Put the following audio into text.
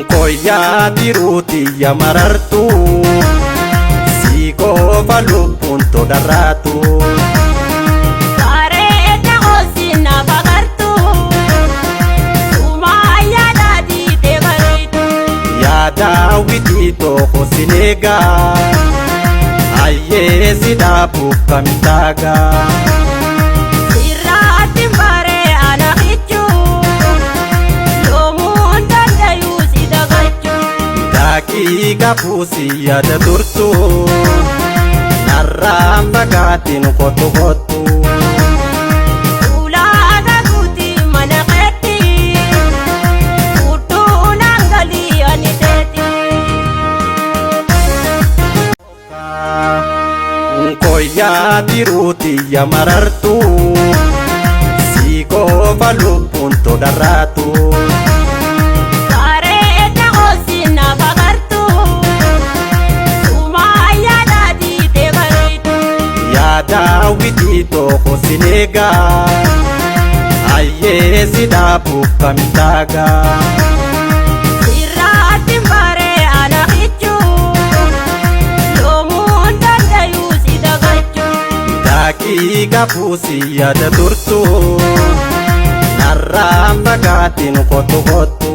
Koya diruti ya marartu Siko balu punto daratu Kareta osina bagartu Sumaya dadi tegaritu Yada witito kosinega Aye sidapu kamitaga Sirati bare anakichu Lomun dandayu sidagachu Daki gapusi yada turtu Naramba gatin kotu kotu Ulaga guti manaketi Utu nangali aniteti Koya diruti ya marartu Siko balu punto daratu Kareta osina bagartu Sumaya dadi tegaritu Yada witito kosinega Aye sidapu kamitaga Sirati bare anakichu Lomun dandayu sidagachu Daki gapusi yada turtu Naramba gatin kotu kotu